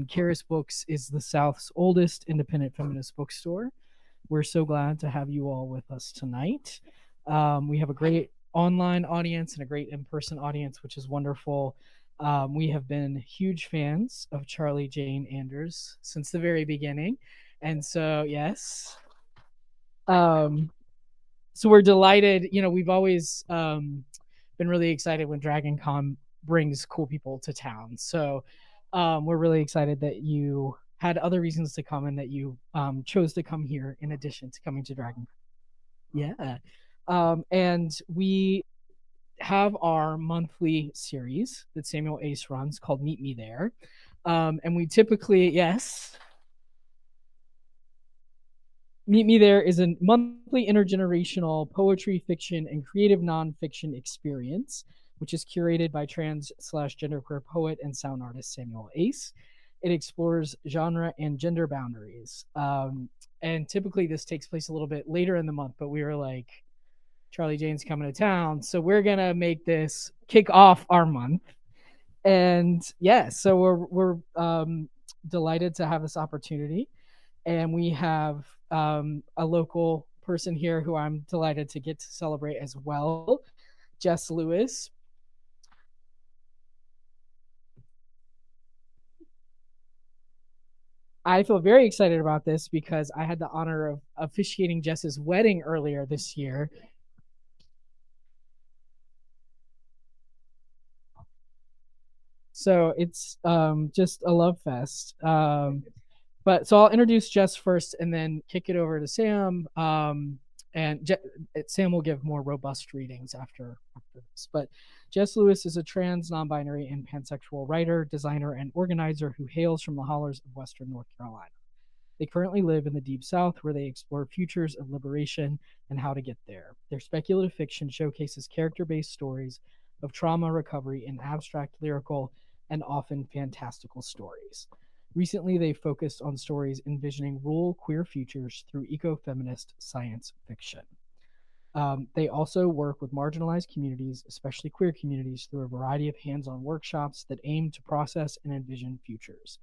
Charis Books is the South's oldest independent feminist bookstore. We're so glad to have you all with us tonight. We have a great online audience and a great in-person audience, which is wonderful. We have been huge fans of Charlie Jane Anders since the very beginning. And so, yes. So we're delighted. We've always been really excited when Dragon Con brings cool people to town. So we're really excited that you had other reasons to come and that you chose to come here in addition to coming to Dragon Con. Yeah. And we have our monthly series that Samuel Ace runs called Meet Me There. And we typically, yes. Meet Me There is a monthly intergenerational poetry, fiction, and creative nonfiction experience, which is curated by trans/genderqueer poet and sound artist Samuel Ace. It explores genre and gender boundaries. And typically this takes place a little bit later in the month, but we were like, Charlie Jane's coming to town, so we're going to make this kick off our month. And yeah, so we're delighted to have this opportunity. And we have a local person here who I'm delighted to get to celebrate as well, Jess Lewis. I feel very excited about this because I had the honor of officiating Jess's wedding earlier this year. So it's just a love fest. But so I'll introduce Jess first and then kick it over to Sam. And Sam will give more robust readings after this. But Jess Lewis is a trans, non-binary, and pansexual writer, designer, and organizer who hails from the hollers of Western North Carolina. They currently live in the Deep South, where they explore futures of liberation and how to get there. Their speculative fiction showcases character-based stories of trauma recovery in abstract, lyrical, and often fantastical stories. Recently, they focused on stories envisioning rural queer futures through ecofeminist science fiction. They also work with marginalized communities, especially queer communities, through a variety of hands-on workshops that aim to process and envision futures.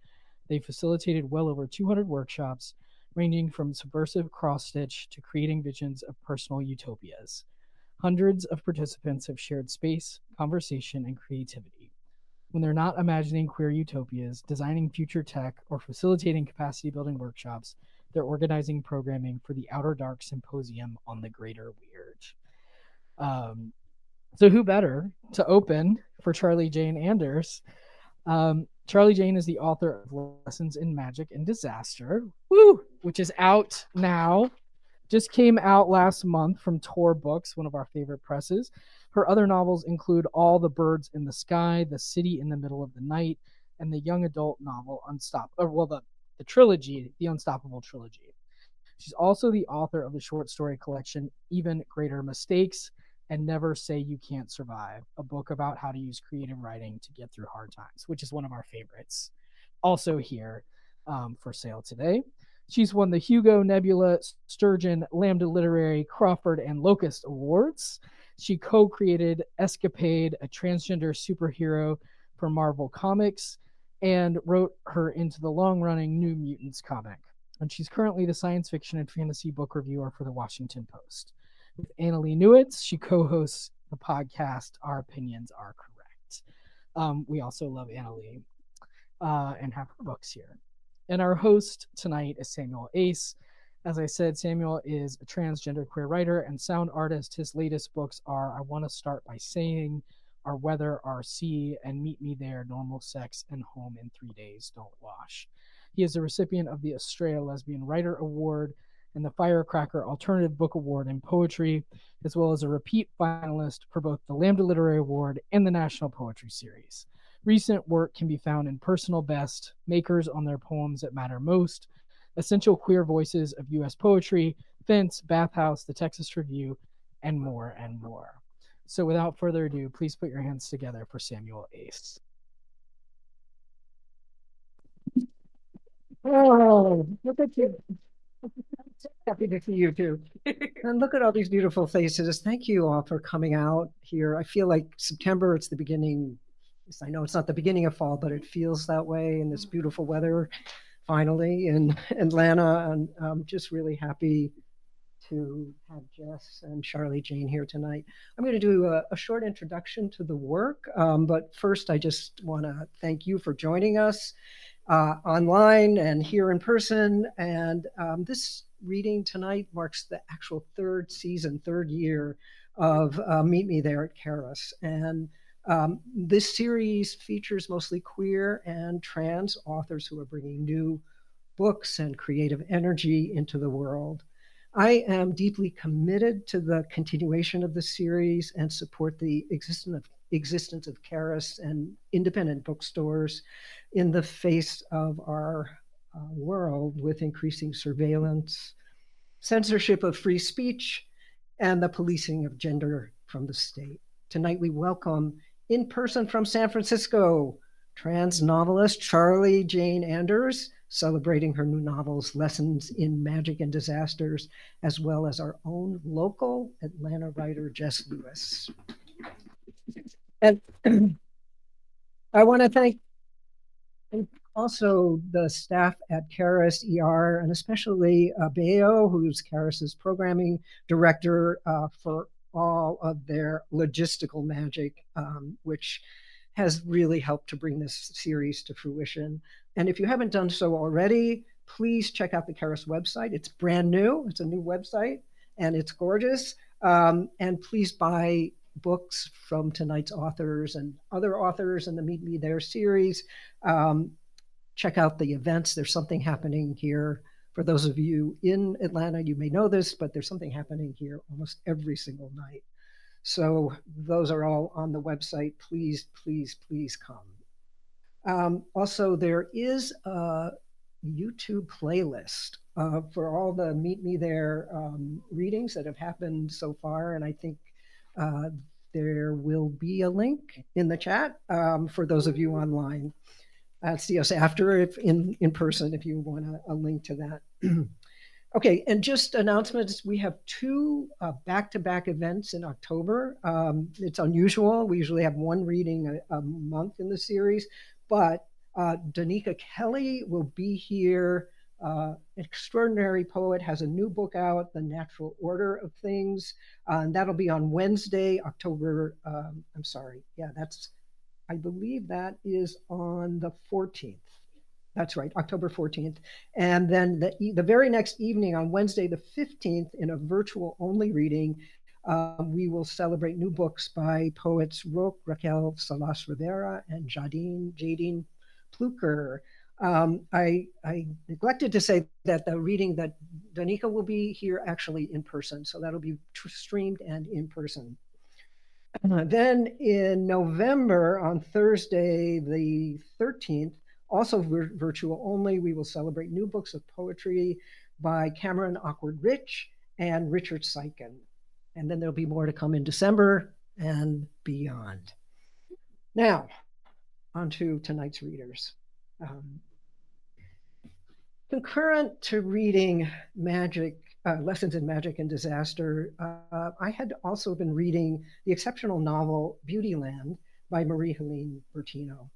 They facilitated well over 200 workshops, ranging from subversive cross-stitch to creating visions of personal utopias. Hundreds of participants have shared space, conversation, and creativity. When they're not imagining queer utopias, designing future tech, or facilitating capacity building workshops, they're organizing programming for the Outer Dark Symposium on the Greater Weird. So who better to open for Charlie Jane Anders? Charlie Jane is the author of Lessons in Magic and Disaster, which is out now. Just came out last month from Tor Books, one of our favorite presses. Her other novels include All the Birds in the Sky, The City in the Middle of the Night, and the young adult novel the trilogy, the Unstoppable trilogy. She's also the author of the short story collection Even Greater Mistakes and Never Say You Can't Survive, a book about how to use creative writing to get through hard times, which is one of our favorites. Also here for sale today. She's won the Hugo, Nebula, Sturgeon, Lambda Literary, Crawford and Locus Awards. She co-created Escapade, a transgender superhero for Marvel Comics, and wrote her into the long-running New Mutants comic. And she's currently the science fiction and fantasy book reviewer for the Washington Post. With Annalee Newitz, she co-hosts the podcast Our Opinions Are Correct. We also love Annalee and have her books here. And our host tonight is Samuel Ace. As I said, Samuel is a transgender queer writer and sound artist. His latest books are I Want to Start by Saying, Our Weather, Our Sea, and Meet Me There, Normal Sex, and Home in 3 Days, Don't Wash. He is a recipient of the Estrella Lesbian Writer Award and the Firecracker Alternative Book Award in Poetry, as well as a repeat finalist for both the Lambda Literary Award and the National Poetry Series. Recent work can be found in Personal Best, Makers on Their Poems That Matter Most, Essential Queer Voices of U.S. Poetry, Fence, Bathhouse, The Texas Review, and more and more. So without further ado, please put your hands together for Samuel Ace. Oh, look at you. Happy to see you too. And look at all these beautiful faces. Thank you all for coming out here. I feel like September, it's the beginning I know it's not the beginning of fall, but it feels that way in this beautiful weather finally in Atlanta. And I'm just really happy to have Jess and Charlie Jane here tonight. I'm going to do a short introduction to the work, but first I just want to thank you for joining us online and here in person. And this reading tonight marks the actual third season, third year of Meet Me There at Charis. And this series features mostly queer and trans authors who are bringing new books and creative energy into the world. I am deeply committed to the continuation of the series and support the existence of Charis and independent bookstores in the face of our world with increasing surveillance, censorship of free speech, and the policing of gender from the state. Tonight we welcome in person from San Francisco, trans novelist Charlie Jane Anders, celebrating her new novels, Lessons in Magic and Disasters, as well as our own local Atlanta writer, Jess Lewis. And I want to thank also the staff at Charis ER, and especially Bayo, who's Charis's programming director, for all of their logistical magic, which has really helped to bring this series to fruition. And if you haven't done so already, please check out the Charis website. It's brand new. It's a new website, and it's gorgeous. And please buy books from tonight's authors and other authors in the Meet Me There series. Check out the events. There's something happening here. For those of you in Atlanta, you may know this, but there's something happening here almost every single night. So those are all on the website. Please, please, please come. Also, there is a YouTube playlist for all the Meet Me There readings that have happened so far. And I think there will be a link in the chat for those of you online. See us after if in person if you want a link to that. Okay, and just announcements. We have two back-to-back events in October. It's unusual. We usually have one reading a month in the series, but Danica Kelly will be here. An extraordinary poet, has a new book out, The Natural Order of Things. And that'll be on Wednesday, October, I believe that is on the 14th. That's right, October 14th. And then the very next evening on Wednesday, the 15th, in a virtual only reading, we will celebrate new books by poets Roque Raquel Salas Rivera and Jadine Pluker. I neglected to say that the reading that Danica will be here actually in person. So that'll be streamed and in person. Then in November, on Thursday, the 13th, also virtual only, we will celebrate new books of poetry by Cameron Awkward Rich and Richard Sykin. And then there'll be more to come in December and beyond. Now, on to tonight's readers. Concurrent to reading Lessons in Magic and Disaster, I had also been reading the exceptional novel Beautyland by Marie-Helene Bertino.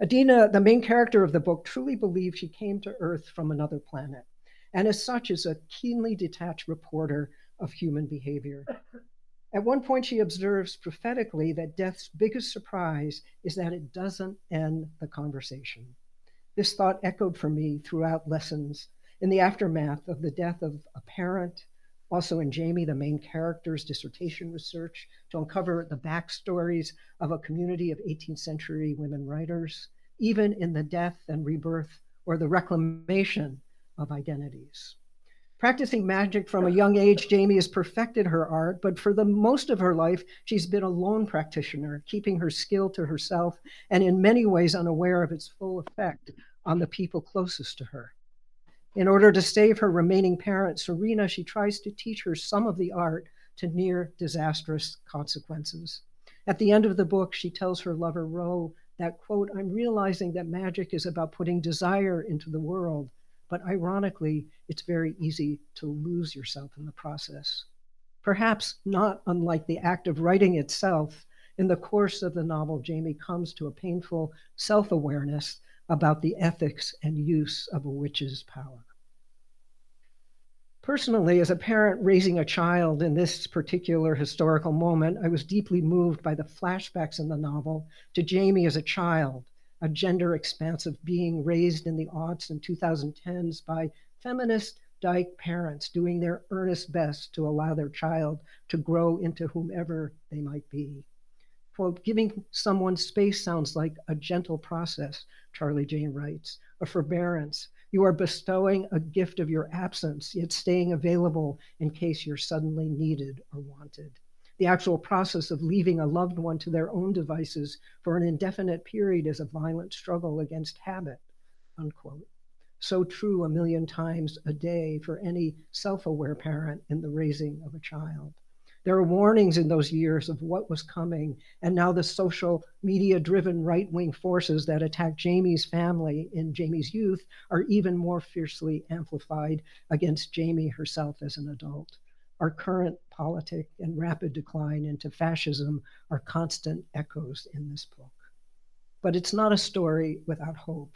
Adina, the main character of the book, truly believes she came to Earth from another planet, and as such is a keenly detached reporter of human behavior. At one point, she observes prophetically that death's biggest surprise is that it doesn't end the conversation. This thought echoed for me throughout Lessons in the aftermath of the death of a parent, also in Jamie, the main character's dissertation research to uncover the backstories of a community of 18th century women writers, even in the death and rebirth or the reclamation of identities. Practicing magic from a young age, Jamie has perfected her art, but for the most of her life, she's been a lone practitioner, keeping her skill to herself and in many ways unaware of its full effect on the people closest to her. In order to save her remaining parent, Serena, she tries to teach her some of the art to near disastrous consequences. At the end of the book, she tells her lover, Ro, that, quote, I'm realizing that magic is about putting desire into the world, but ironically, it's very easy to lose yourself in the process. Perhaps not unlike the act of writing itself, In the course of the novel, Jamie comes to a painful self-awareness about the ethics and use of a witch's power. Personally, as a parent raising a child in this particular historical moment, I was deeply moved by the flashbacks in the novel to Jamie as a child, a gender expansive being raised in the aughts and 2010s by feminist dyke parents doing their earnest best to allow their child to grow into whomever they might be. Quote, giving someone space sounds like a gentle process, Charlie Jane writes, a forbearance. You are bestowing a gift of your absence, yet staying available in case you're suddenly needed or wanted. The actual process of leaving a loved one to their own devices for an indefinite period is a violent struggle against habit, unquote. So true a million times a day for any self-aware parent in the raising of a child. There are warnings in those years of what was coming, and now the social media-driven right-wing forces that attack Jamie's family in Jamie's youth are even more fiercely amplified against Jamie herself as an adult. Our current politic and rapid decline into fascism are constant echoes in this book. But it's not a story without hope.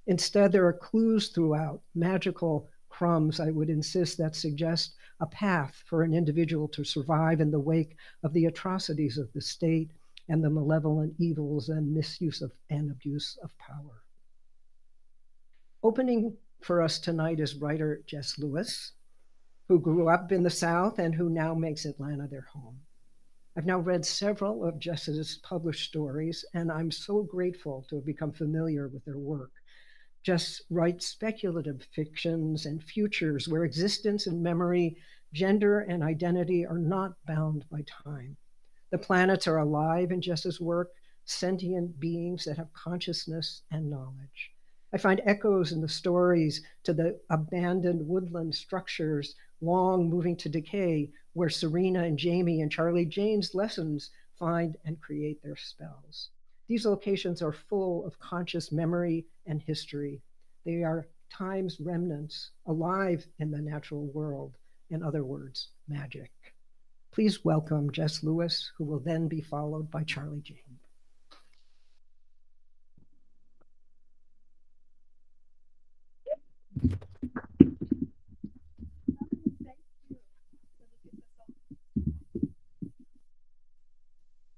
Instead, there are clues throughout, magical crumbs, I would insist, that suggest a path for an individual to survive in the wake of the atrocities of the state and the malevolent evils and misuse of and abuse of power. Opening for us tonight is writer Jess Lewis, who grew up in the South and who now makes Atlanta their home. I've now read several of Jess's published stories, and I'm so grateful to have become familiar with their work. Jess writes speculative fictions and futures where existence and memory, gender and identity are not bound by time. The planets are alive in Jess's work, sentient beings that have consciousness and knowledge. I find echoes in the stories to the abandoned woodland structures long moving to decay, where Serena and Jamie and Charlie Jane's lessons find and create their spells. These locations are full of conscious memory and history. They are time's remnants, alive in the natural world, in other words, magic. Please welcome Jess Lewis, who will then be followed by Charlie Jane.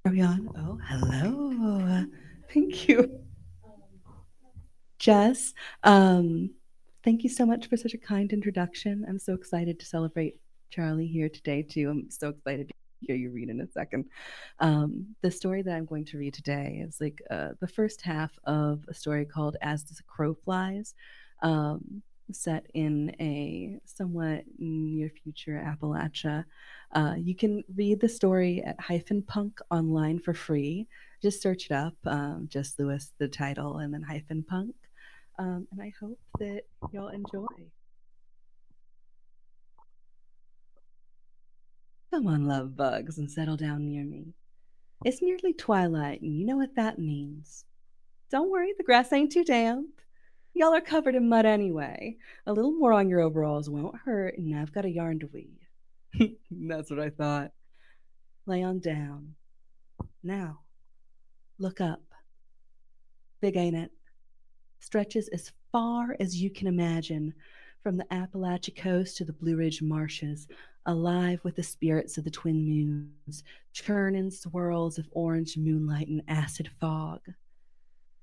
Are we on? Oh, hello. Thank you. Jess, thank you so much for such a kind introduction. I'm so excited to celebrate Charlie here today, too. I'm so excited to hear you read in a second. The story that I'm going to read today is like the first half of a story called As the Crow Flies, set in a somewhat near future Appalachia. You can read the story at -punk online for free. Just search it up, Jess Lewis, the title, and then -punk. And I hope that y'all enjoy. Come on, love bugs, and settle down near me. It's nearly twilight, and you know what that means. Don't worry, the grass ain't too damp. Y'all are covered in mud anyway. A little more on your overalls won't hurt, and I've got a yarn to weave. That's what I thought. Lay on down. Now, look up. Big, ain't it? Stretches as far as you can imagine, from the Appalachia coast to the Blue Ridge marshes, alive with the spirits of the twin moons, churning swirls of orange moonlight and acid fog.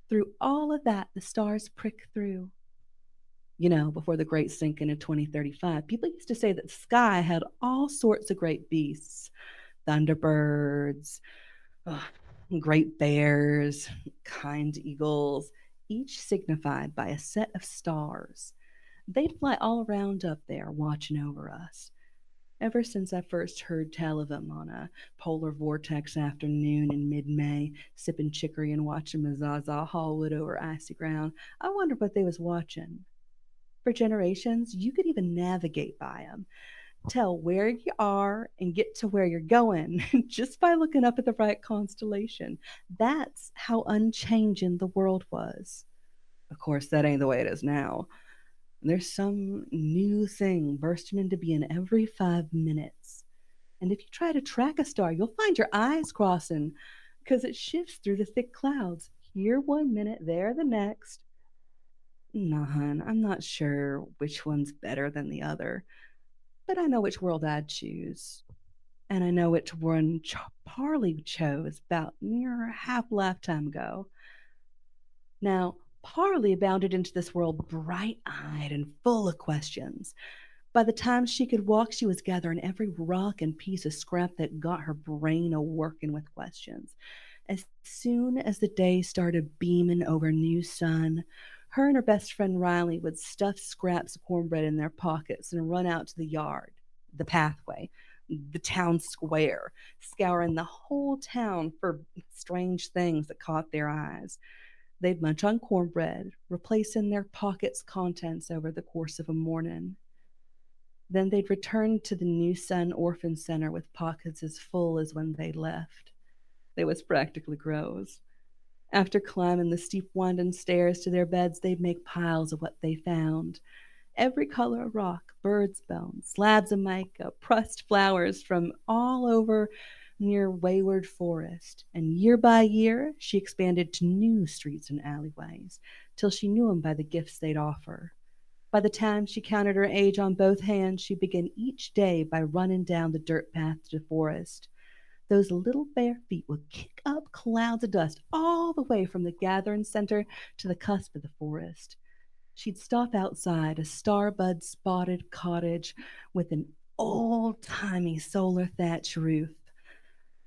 Through all of that, the stars prick through. You know, before the great sinking in 2035, people used to say that the sky had all sorts of great beasts, thunderbirds, great bears, kind eagles, each signified by a set of stars. They'd fly all around up there, watching over us. Ever since I first heard tell of them on a polar vortex afternoon in mid-May, sipping chicory and watching Mazaza Hallwood over icy ground, I wondered what they was watching. For generations, you could even navigate by them, tell where you are and get to where you're going just by looking up at the right constellation. That's how unchanging the world was. Of course, that ain't the way it is now. There's some new thing bursting into being every 5 minutes. And if you try to track a star, you'll find your eyes crossing because it shifts through the thick clouds, here one minute, there the next. Nah, hun, I'm not sure which one's better than the other, but I know which world I'd choose. And I know which one Parley chose about near half a lifetime ago. Now, Parley bounded into this world bright eyed and full of questions. By the time she could walk, she was gathering every rock and piece of scrap that got her brain a working with questions. As soon as the day started beaming over New Sun, her and her best friend Riley would stuff scraps of cornbread in their pockets and run out to the yard, the pathway, the town square, scouring the whole town for strange things that caught their eyes. They'd munch on cornbread, replacing their pockets' contents over the course of a morning. Then they'd return to the New Sun Orphan Center with pockets as full as when they left. They was practically crows. After climbing the steep winding stairs to their beds, they'd make piles of what they found. Every color of rock, bird's bones, slabs of mica, pressed flowers from all over near Wayward Forest. And year by year, she expanded to new streets and alleyways, till she knew 'em by the gifts they'd offer. By the time she counted her age on both hands, she began each day by running down the dirt path to the forest. Those little bare feet would kick up clouds of dust all the way from the gathering center to the cusp of the forest. She'd stop outside a starbud spotted cottage with an old-timey solar thatch roof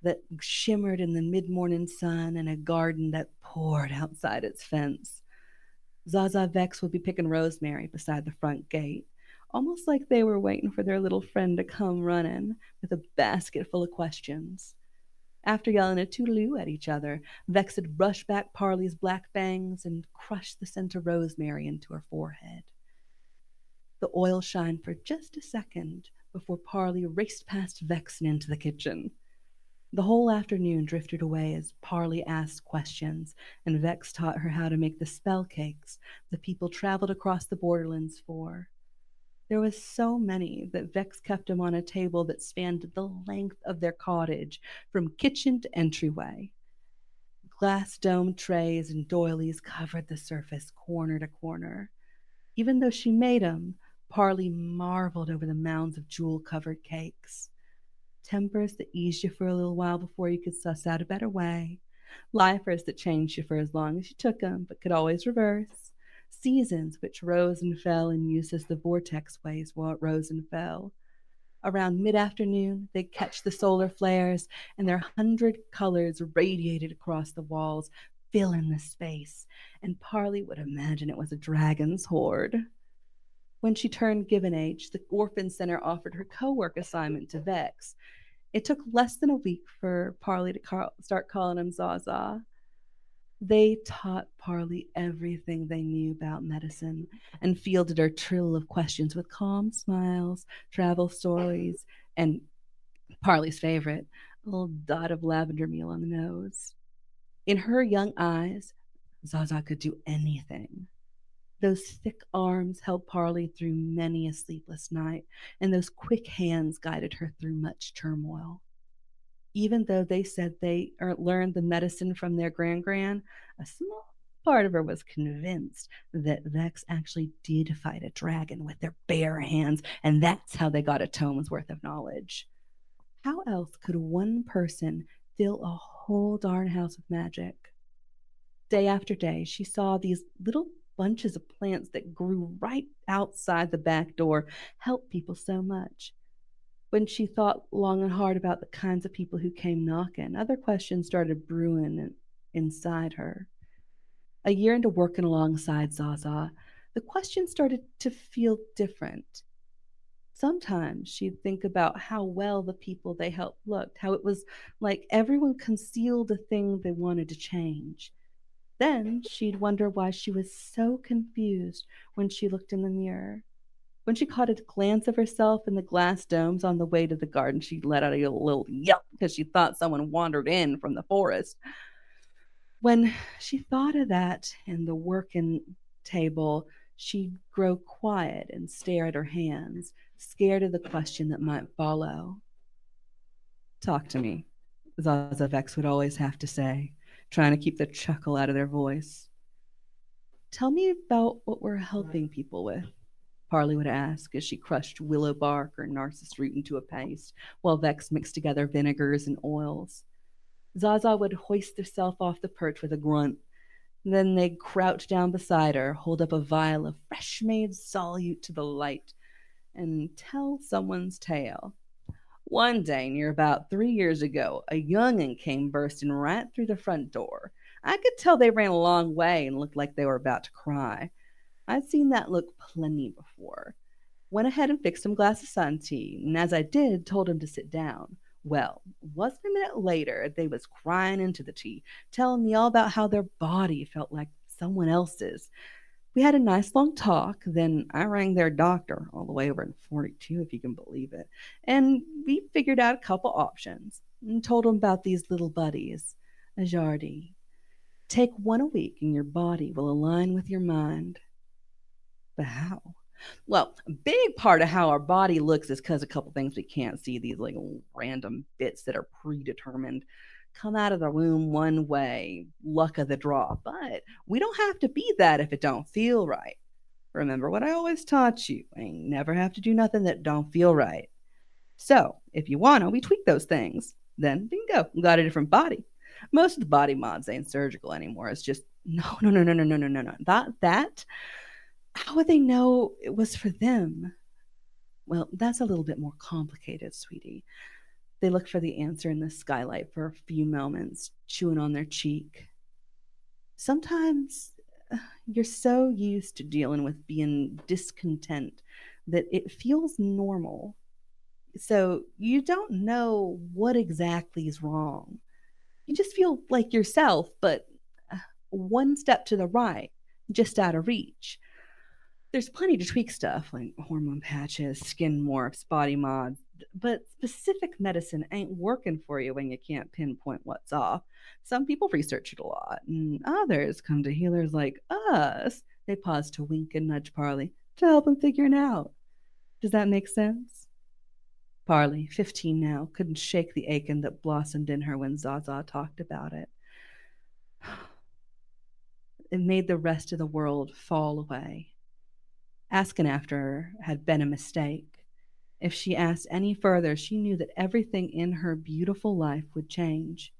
that shimmered in the mid-morning sun and a garden that poured outside its fence. Zaza Vex would be picking rosemary beside the front gate, almost like they were waiting for their little friend to come running with a basket full of questions. After yelling a toodaloo at each other, Vex would brush back Parley's black bangs and crush the scent of rosemary into her forehead. The oil shined for just a second before Parley raced past Vex and into the kitchen. The whole afternoon drifted away as Parley asked questions, and Vex taught her how to make the spell cakes the people traveled across the borderlands for. There was so many that Vex kept them on a table that spanned the length of their cottage, from kitchen to entryway. Glass domed trays and doilies covered the surface corner to corner. Even though she made 'em, Parley marveled over the mounds of jewel-covered cakes. Tempers that eased you for a little while before you could suss out a better way. Lifers that changed you for as long as you took 'em, but could always reverse. Seasons which rose and fell in use as the vortex waves rose and fell. Around mid-afternoon, they'd catch the solar flares, and their 100 colors radiated across the walls, filling the space, and Parley would imagine it was a dragon's hoard. When she turned given age, the Orphan Center offered her co-work assignment to Vex. It took less than a week for Parley to start calling him Zaza. They taught Parley everything they knew about medicine and fielded her trill of questions with calm smiles, travel stories, and Parley's favorite, a little dot of lavender meal on the nose. In her young eyes, Zaza could do anything. Those thick arms held Parley through many a sleepless night, and those quick hands guided her through much turmoil. Even though they said they learned the medicine from their gran, a small part of her was convinced that Vex actually did fight a dragon with their bare hands, and that's how they got a tome's worth of knowledge. How else could one person fill a whole darn house of magic? Day after day, she saw these little bunches of plants that grew right outside the back door help people so much. When she thought long and hard about the kinds of people who came knocking, other questions started brewing inside her. A year into working alongside Zaza, the questions started to feel different. Sometimes she'd think about how well the people they helped looked, how it was like everyone concealed a thing they wanted to change. Then she'd wonder why she was so confused when she looked in the mirror. When she caught a glance of herself in the glass domes on the way to the garden, she let out a little yelp because she thought someone wandered in from the forest. When she thought of that and the working table, she'd grow quiet and stare at her hands, scared of the question that might follow. Talk to me, Zaza Vex would always have to say, trying to keep the chuckle out of their voice. Tell me about what we're helping people with, Parley would ask as she crushed willow bark or narcissus root into a paste, while Vex mixed together vinegars and oils. Zaza would hoist herself off the perch with a grunt. Then they'd crouch down beside her, hold up a vial of fresh-made solute to the light, and tell someone's tale. One day, near about 3 years ago, a young'un came bursting right through the front door. I could tell they ran a long way and looked like they were about to cry. I'd seen that look plenty before. Went ahead and fixed him a glass of sun tea, and as I did, told him to sit down. Well, wasn't a minute later, they was crying into the tea, telling me all about how their body felt like someone else's. We had a nice long talk, then I rang their doctor, all the way over in 42, if you can believe it, and we figured out a couple options, and told him about these little buddies. A Jardy. Take one a week, and your body will align with your mind. But how? Well, a big part of how our body looks is because a couple things we can't see, these like random bits that are predetermined, come out of the womb one way, luck of the draw. But we don't have to be that if it don't feel right. Remember what I always taught you. I ain't never have to do nothing that don't feel right. So, if you wanna, we tweak those things. Then bingo, got a different body. Most of the body mods ain't surgical anymore. It's just no. That how would they know it was for them? Well, that's a little bit more complicated, sweetie. They looked for the answer in the skylight for a few moments, chewing on their cheek. Sometimes you're so used to dealing with being discontent that it feels normal. So you don't know what exactly is wrong. You just feel like yourself, but one step to the right, just out of reach. There's plenty to tweak stuff like hormone patches, skin morphs, body mods, but specific medicine ain't working for you when you can't pinpoint what's off. Some people research it a lot, and others come to healers like us. They pause to wink and nudge Parley to help them figure it out. Does that make sense? Parley, 15 now, couldn't shake the aching that blossomed in her when Zaza talked about it. It made the rest of the world fall away. Asking after her had been a mistake. If she asked any further, she knew that everything in her beautiful life would change.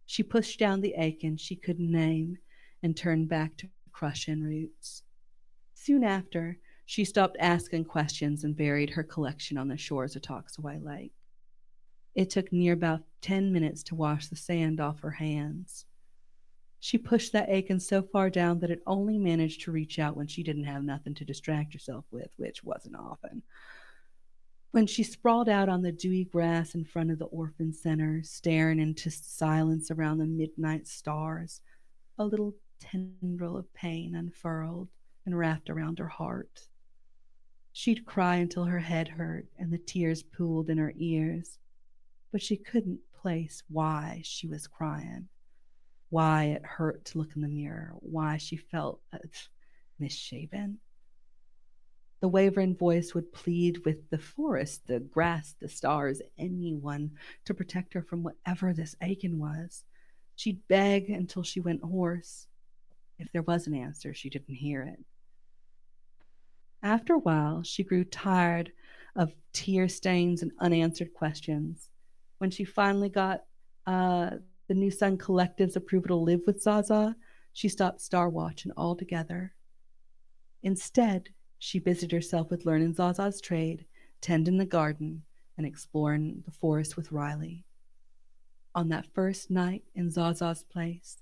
She pushed down the aching she couldn't name and turned back to crushing roots. Soon after, she stopped asking questions and buried her collection on the shores of Toxaway Lake. It took near about 10 minutes to wash the sand off her hands. She pushed that aching so far down that it only managed to reach out when she didn't have nothing to distract herself with, which wasn't often. When she sprawled out on the dewy grass in front of the orphan center, staring into silence around the midnight stars, a little tendril of pain unfurled and wrapped around her heart. She'd cry until her head hurt and the tears pooled in her ears, but she couldn't place why she was crying. Why it hurt to look in the mirror, why she felt misshapen. The wavering voice would plead with the forest, the grass, the stars, anyone to protect her from whatever this aching was. She'd beg until she went hoarse. If there was an answer, she didn't hear it. After a while, she grew tired of tear stains and unanswered questions. When she finally got the New Sun Collective's approval to live with Zaza, she stopped star watching altogether. Instead, she busied herself with learning Zaza's trade, tending the garden, and exploring the forest with Riley. On that first night in Zaza's place,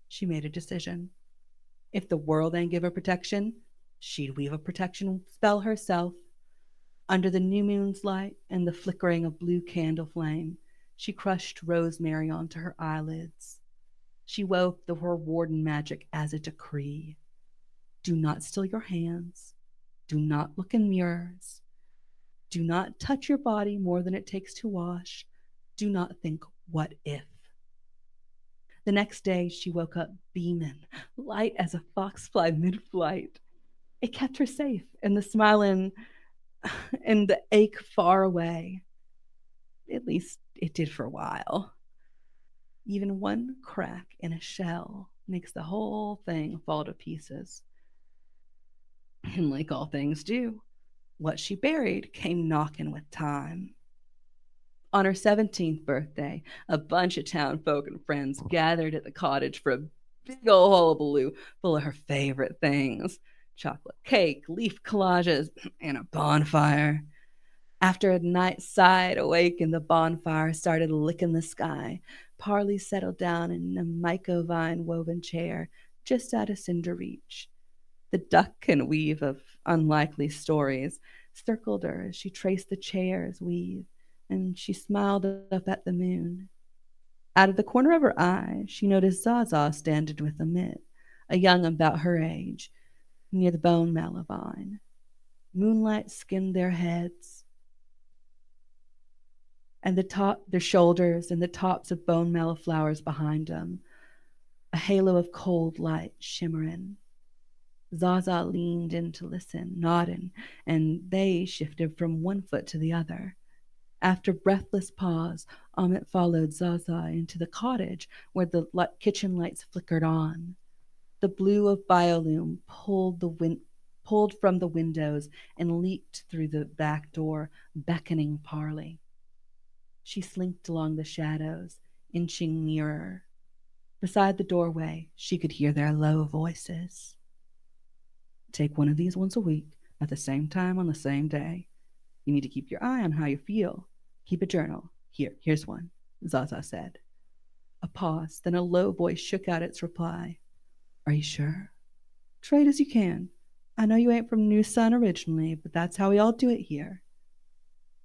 she made a decision. If the world ain't give her protection, she'd weave a protection spell herself. Under the new moon's light and the flickering of blue candle flame, she crushed rosemary onto her eyelids. She wove her warden magic as a decree. Do not still your hands. Do not look in mirrors. Do not touch your body more than it takes to wash. Do not think, what if? The next day, she woke up beaming, light as a foxfly mid-flight. It kept her safe, and the smiling and the ache far away. At least it did for a while. Even one crack in a shell makes the whole thing fall to pieces. And like all things do, what she buried came knocking with time. On her 17th birthday, a bunch of town folk and friends gathered at the cottage for a big old hullabaloo full of her favorite things: chocolate cake, leaf collages, and a bonfire. After a night sighed awake and the bonfire started licking the sky, Parley settled down in a mycovine woven chair just out of cinder reach. The duck and weave of unlikely stories circled her as she traced the chair's weave, and she smiled up at the moon. Out of the corner of her eye, she noticed Zaza standing with a mitt, a young about her age, near the bone mallow vine. Moonlight skinned their heads, and their shoulders, and the tops of bone mallow flowers behind them, a halo of cold light shimmering. Zaza leaned in to listen, nodding, and they shifted from one foot to the other. After breathless pause, Amit followed Zaza into the cottage where the kitchen lights flickered on. The blue of biolume pulled from the windows and leaked through the back door, beckoning Parley. She slinked along the shadows, inching nearer. Beside the doorway, she could hear their low voices. Take one of these once a week, at the same time on the same day. You need to keep your eye on how you feel. Keep a journal. Here's one, Zaza said. A pause, then a low voice shook out its reply. Are you sure? Trade as you can. I know you ain't from New Sun originally, but that's how we all do it here.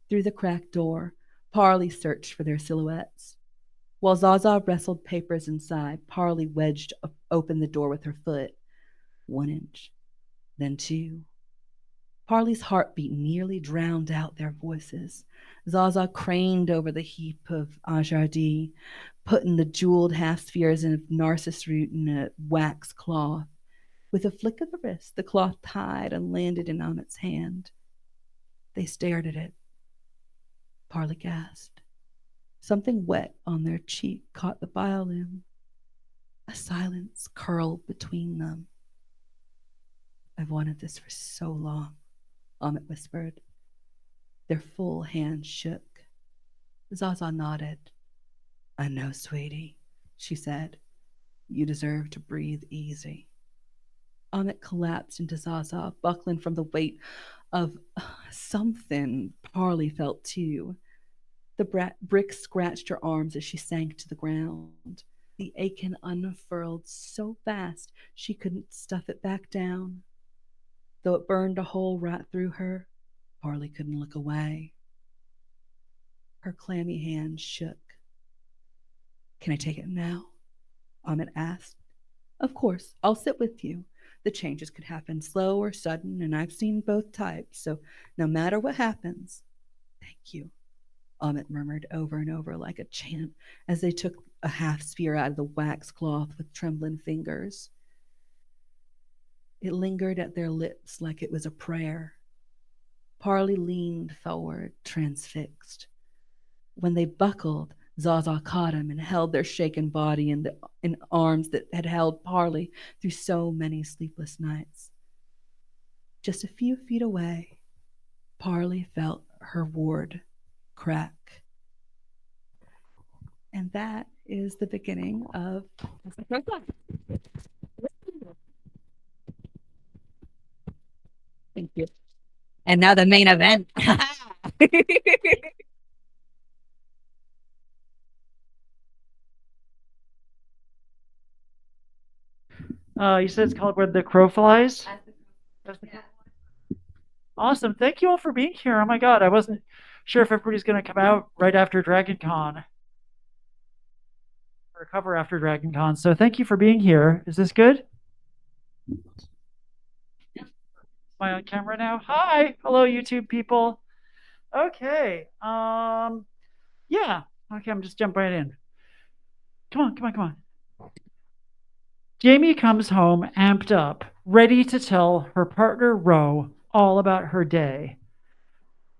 Through the cracked door, Parley searched for their silhouettes. While Zaza wrestled papers inside, Parley wedged open the door with her foot. 1 inch, then 2. Parley's heartbeat nearly drowned out their voices. Zaza craned over the heap of ajardis, putting the jeweled half-spheres of narcissus root in a wax cloth. With a flick of the wrist, the cloth tied and landed in Amit's hand. They stared at it. Parley gasped. Something wet on their cheek caught the biolume. A silence curled between them. I've wanted this for so long, Amit whispered. Their full hands shook. Zaza nodded. I know, sweetie, she said. You deserve to breathe easy. Amit collapsed into Zaza, buckling from the weight of something Parley felt too. The brick scratched her arms as she sank to the ground. The aching unfurled so fast she couldn't stuff it back down. Though it burned a hole right through her, Parley couldn't look away. Her clammy hand shook. Can I take it now? Amit asked. Of course, I'll sit with you. The changes could happen slow or sudden, and I've seen both types, so no matter what happens. Thank you, Amit murmured over and over like a chant as they took a half sphere out of the wax cloth with trembling fingers. It lingered at their lips like it was a prayer. Parley leaned forward, transfixed. When they buckled, Zaza caught him and held their shaken body in arms that had held Parley through so many sleepless nights. Just a few feet away, Parley felt her ward crack. And that is the beginning of... Thank you. And now the main event. You said it's called Where the Crow Flies? Yeah. Awesome. Thank you all for being here. Oh my God, I wasn't sure if everybody's going to come out right after Dragon Con or cover after Dragon Con. So thank you for being here. Is this good? Am I on camera now? Hi. Hello, YouTube people. Okay. Yeah. Okay, I'm just jumping right in. Come on. Jamie comes home amped up, ready to tell her partner Ro all about her day.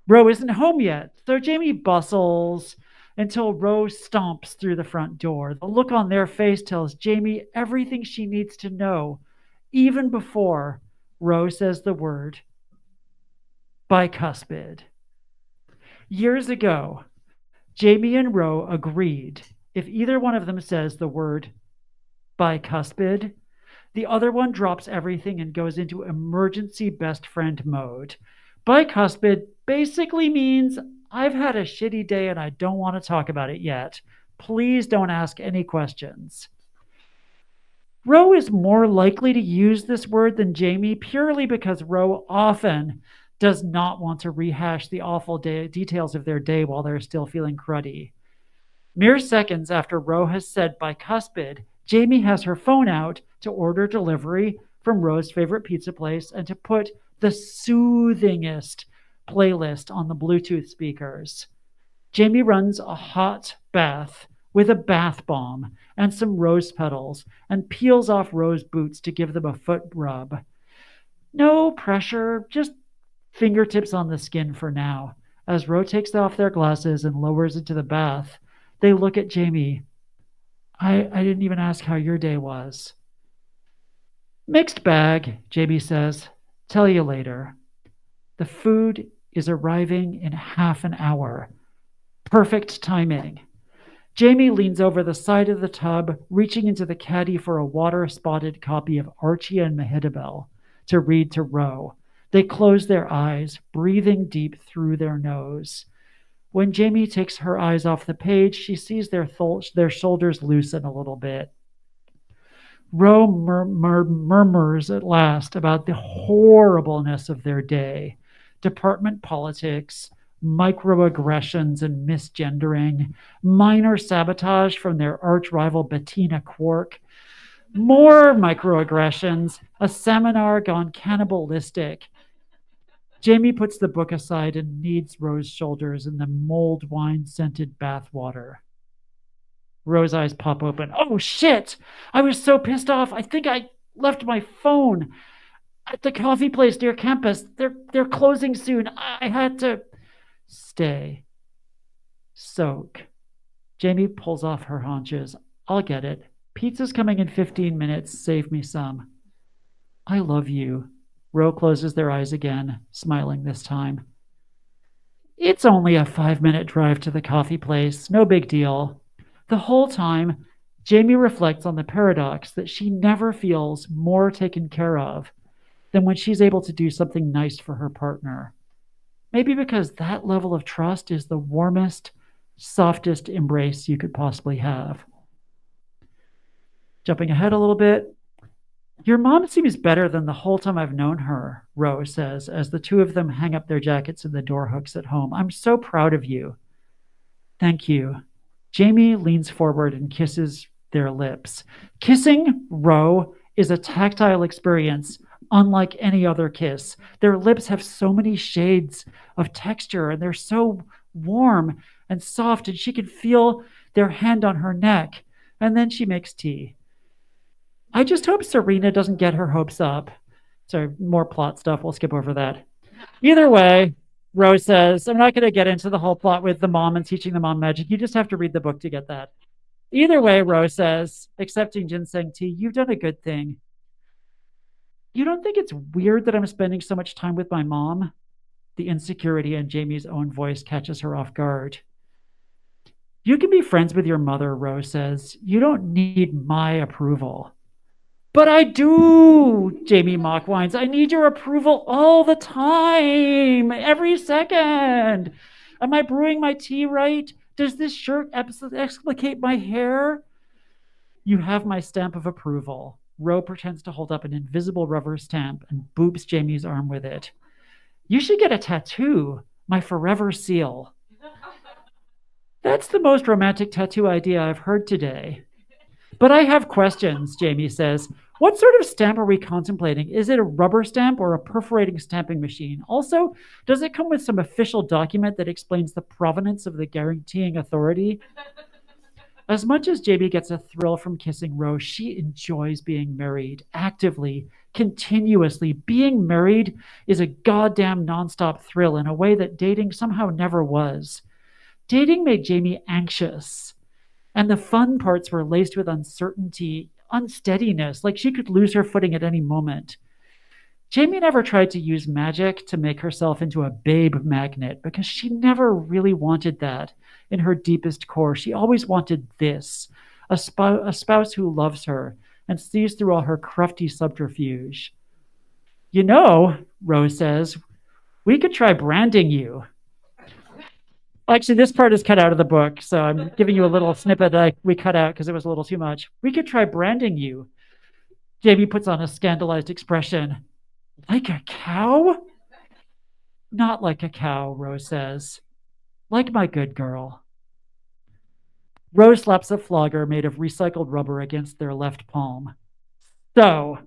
Ro isn't home yet, so Jamie bustles, until Rose stomps through the front door. The look on their face tells Jamie everything she needs to know, even before Rose says the word bicuspid. Years ago, Jamie and Ro agreed if either one of them says the word bicuspid, the other one drops everything and goes into emergency best friend mode. Bicuspid basically means I've had a shitty day and I don't want to talk about it yet. Please don't ask any questions. Ro is more likely to use this word than Jamie purely because Ro often does not want to rehash the awful details of their day while they're still feeling cruddy. Mere seconds after Ro has said bicuspid, Jamie has her phone out to order delivery from Ro's favorite pizza place and to put the soothingest playlist on the Bluetooth speakers. Jamie runs a hot bath with a bath bomb and some rose petals and peels off Ro's boots to give them a foot rub. No pressure, just fingertips on the skin for now. As Ro takes off their glasses and lowers into the bath, they look at Jamie. I didn't even ask how your day was. Mixed bag, Jamie says. Tell you later. The food is arriving in half an hour. Perfect timing. Jamie leans over the side of the tub, reaching into the caddy for a water-spotted copy of Archie and Mehitabel to read to Ro. They close their eyes, breathing deep through their nose. When Jamie takes her eyes off the page, she sees their shoulders loosen a little bit. Ro murmurs at last about the horribleness of their day. Department politics, microaggressions and misgendering, minor sabotage from their arch-rival Bettina Quark, more microaggressions, a seminar gone cannibalistic. Jamie puts the book aside and kneads Ro's shoulders in the mulled wine-scented bathwater. Ro's eyes pop open. Oh, shit! I was so pissed off. I think I left my phone at the coffee place near campus. They're closing soon. I had to stay. Soak. Jamie pulls off her haunches. I'll get it. Pizza's coming in 15 minutes. Save me some. I love you. Ro closes their eyes again, smiling this time. It's only a 5-minute drive to the coffee place. No big deal. The whole time, Jamie reflects on the paradox that she never feels more taken care of than when she's able to do something nice for her partner. Maybe because that level of trust is the warmest, softest embrace you could possibly have. Jumping ahead a little bit, your mom seems better than the whole time I've known her, Ro says, as the two of them hang up their jackets in the door hooks at home. I'm so proud of you. Thank you. Jamie leans forward and kisses their lips. Kissing Ro is a tactile experience unlike any other kiss. Their lips have so many shades of texture, and they're so warm and soft, and she can feel their hand on her neck. And then she makes tea. I just hope Serena doesn't get her hopes up. Sorry, more plot stuff. We'll skip over that. Either way, Rose says, I'm not going to get into the whole plot with the mom and teaching the mom magic. You just have to read the book to get that. Either way, Rose says, accepting ginseng tea, you've done a good thing. You don't think it's weird that I'm spending so much time with my mom? The insecurity in Jamie's own voice catches her off guard. You can be friends with your mother, Rose says. You don't need my approval. But I do, Jamie mock whines. I need your approval all the time, every second. Am I brewing my tea right? Does this shirt explicate my hair? You have my stamp of approval. Ro pretends to hold up an invisible rubber stamp and boops Jamie's arm with it. You should get a tattoo, my forever seal. That's the most romantic tattoo idea I've heard today. But I have questions, Jamie says. What sort of stamp are we contemplating? Is it a rubber stamp or a perforating stamping machine? Also, does it come with some official document that explains the provenance of the guaranteeing authority? As much as Jamie gets a thrill from kissing Ro, she enjoys being married, actively, continuously. Being married is a goddamn nonstop thrill in a way that dating somehow never was. Dating made Jamie anxious, and the fun parts were laced with uncertainty, unsteadiness, like she could lose her footing at any moment. Jamie never tried to use magic to make herself into a babe magnet because she never really wanted that in her deepest core. She always wanted this, a spouse who loves her and sees through all her crafty subterfuge. You know, Rose says, we could try branding you. Actually, this part is cut out of the book, so I'm giving you a little snippet that we cut out because it was a little too much. We could try branding you. Jamie puts on a scandalized expression. Like a cow? Not like a cow, Rose says. Like my good girl. Rose slaps a flogger made of recycled rubber against their left palm. So,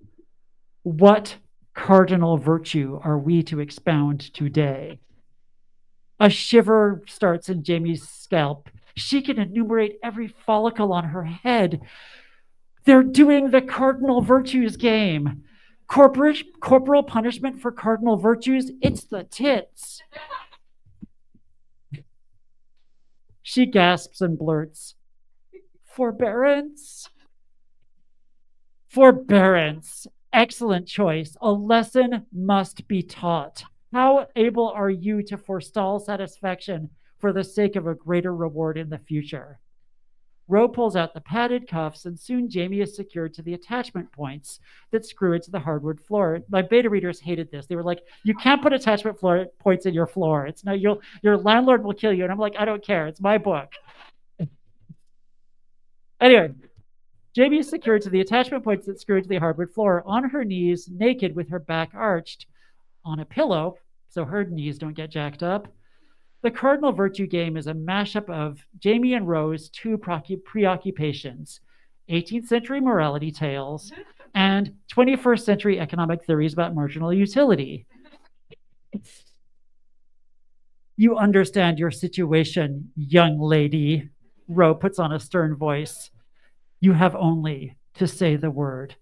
what cardinal virtue are we to expound today? A shiver starts in Jamie's scalp. She can enumerate every follicle on her head. They're doing the cardinal virtues game. Corporal punishment for cardinal virtues, it's the tits. She gasps and blurts, forbearance? Forbearance. Excellent choice. A lesson must be taught. How able are you to forestall satisfaction for the sake of a greater reward in the future? Ro pulls out the padded cuffs, and soon Jamie is secured to the attachment points that screw it to the hardwood floor. My beta readers hated this. They were like, you can't put attachment points in your floor. It's not your landlord will kill you. And I'm like, I don't care. It's my book. Anyway, Jamie is secured to the attachment points that screw it to the hardwood floor, on her knees, naked with her back arched, on a pillow, so her knees don't get jacked up. The Cardinal Virtue game is a mashup of Jamie and Rose's two preoccupations, 18th century morality tales and 21st century economic theories about marginal utility. You understand your situation, young lady, Rose puts on a stern voice. You have only to say the word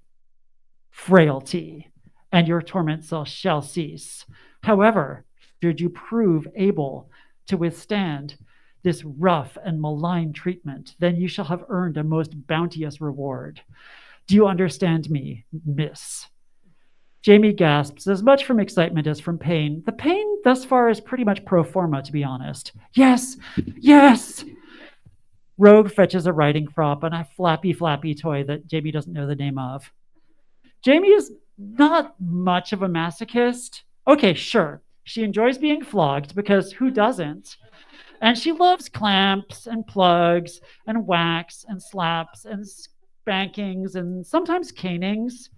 frailty, and your torment shall cease. However, should you prove able to withstand this rough and malign treatment, then you shall have earned a most bounteous reward. Do you understand me, miss? Jamie gasps, as much from excitement as from pain. The pain thus far is pretty much pro forma, to be honest. Yes, yes! Rogue fetches a riding crop and a flappy toy that Jamie doesn't know the name of. Jamie is not much of a masochist. Okay, sure. She enjoys being flogged because who doesn't? And she loves clamps and plugs and whacks and slaps and spankings and sometimes canings.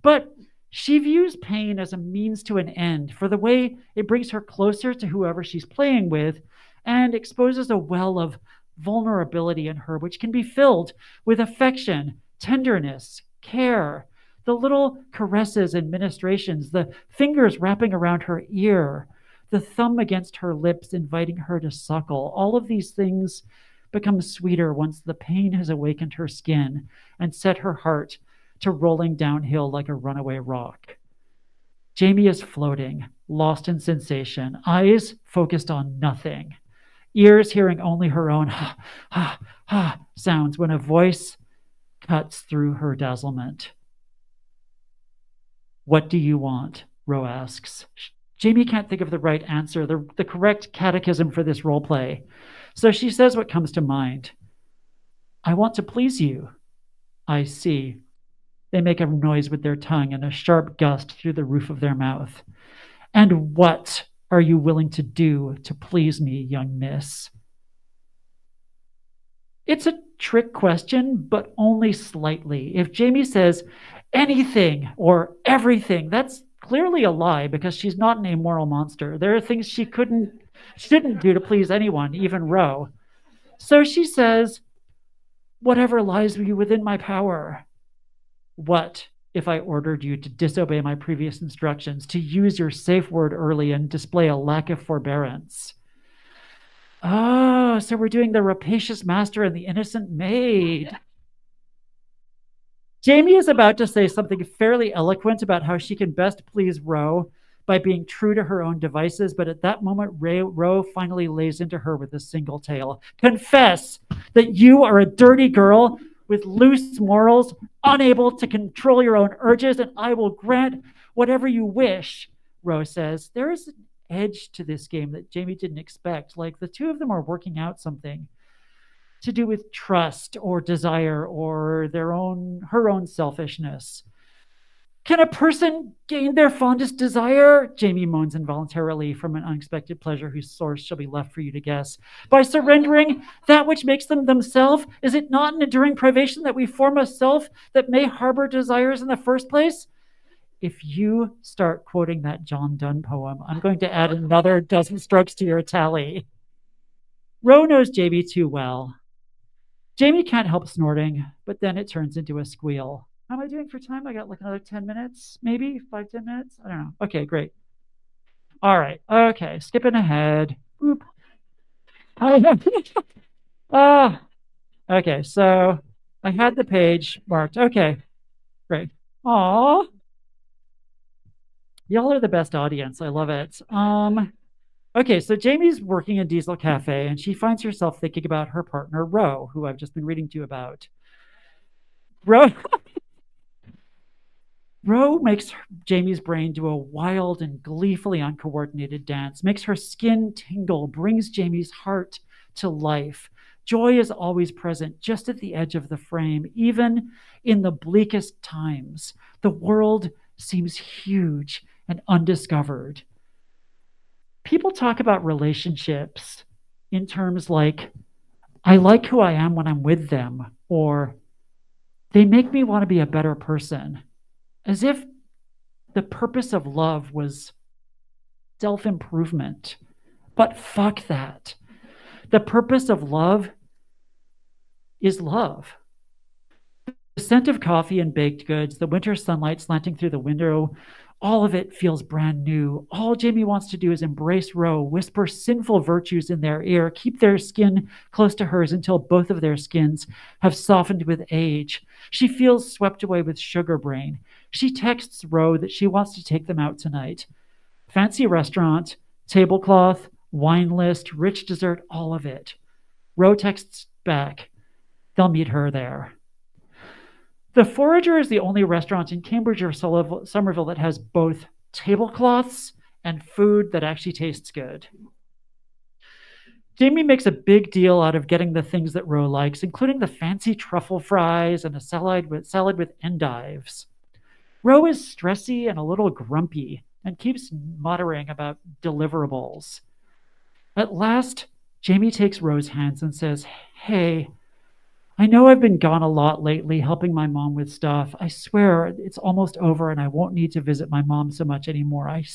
But she views pain as a means to an end for the way it brings her closer to whoever she's playing with and exposes a well of vulnerability in her, which can be filled with affection, tenderness, care, the little caresses and ministrations, the fingers wrapping around her ear, the thumb against her lips, inviting her to suckle. All of these things become sweeter once the pain has awakened her skin and set her heart to rolling downhill like a runaway rock. Jamie is floating, lost in sensation, eyes focused on nothing, ears hearing only her own ha, ha, ha sounds when a voice cuts through her dazzlement. What do you want? Ro asks. Jamie can't think of the right answer, the correct catechism for this role play. So she says what comes to mind. I want to please you. I see. They make a noise with their tongue and a sharp gust through the roof of their mouth. And what are you willing to do to please me, young miss? It's a trick question, but only slightly. If Jamie says anything or everything, that's clearly a lie because she's not an amoral monster. There are things she shouldn't do to please anyone, even Ro. So she says, whatever lies within my power. What if I ordered you to disobey my previous instructions, to use your safe word early and display a lack of forbearance? Oh, so we're doing the rapacious master and the innocent maid. Jamie is about to say something fairly eloquent about how she can best please Ro, by being true to her own devices, but at that moment, Ro finally lays into her with a single tale. Confess that you are a dirty girl with loose morals, unable to control your own urges, and I will grant whatever you wish, Ro says. There is an edge to this game that Jamie didn't expect. Like the two of them are working out something to do with trust or desire or her own selfishness. Can a person gain their fondest desire? Jamie moans involuntarily from an unexpected pleasure whose source shall be left for you to guess. By surrendering that which makes them themselves, is it not an enduring privation that we form a self that may harbor desires in the first place? If you start quoting that John Donne poem, I'm going to add another dozen strokes to your tally. Ro knows Jamie too well. Jamie can't help snorting, but then it turns into a squeal. How am I doing for time? I got like another 10 minutes, maybe 5-10 minutes. I don't know. Okay, great. All right. Okay, skipping ahead. Boop. Okay, so I had the page marked. Okay, great. Aw. Y'all are the best audience. I love it. Okay, so Jamie's working in Diesel Cafe and she finds herself thinking about her partner, Ro, who I've just been reading to you about. Ro makes Jamie's brain do a wild and gleefully uncoordinated dance, makes her skin tingle, brings Jamie's heart to life. Joy is always present, just at the edge of the frame, even in the bleakest times. The world seems huge and undiscovered. People talk about relationships in terms like, I like who I am when I'm with them, or they make me want to be a better person, as if the purpose of love was self-improvement. But fuck that. The purpose of love is love. The scent of coffee and baked goods, the winter sunlight slanting through the window, all of it feels brand new. All Jamie wants to do is embrace Ro, whisper sinful virtues in their ear, keep their skin close to hers until both of their skins have softened with age. She feels swept away with sugar brain. She texts Ro that she wants to take them out tonight. Fancy restaurant, tablecloth, wine list, rich dessert, all of it. Ro texts back. They'll meet her there. The Forager is the only restaurant in Cambridge or Somerville that has both tablecloths and food that actually tastes good. Jamie makes a big deal out of getting the things that Ro likes, including the fancy truffle fries and a salad with endives. Ro is stressy and a little grumpy and keeps muttering about deliverables. At last, Jamie takes Ro's hands and says, hey, I know I've been gone a lot lately helping my mom with stuff. I swear it's almost over and I won't need to visit my mom so much anymore. I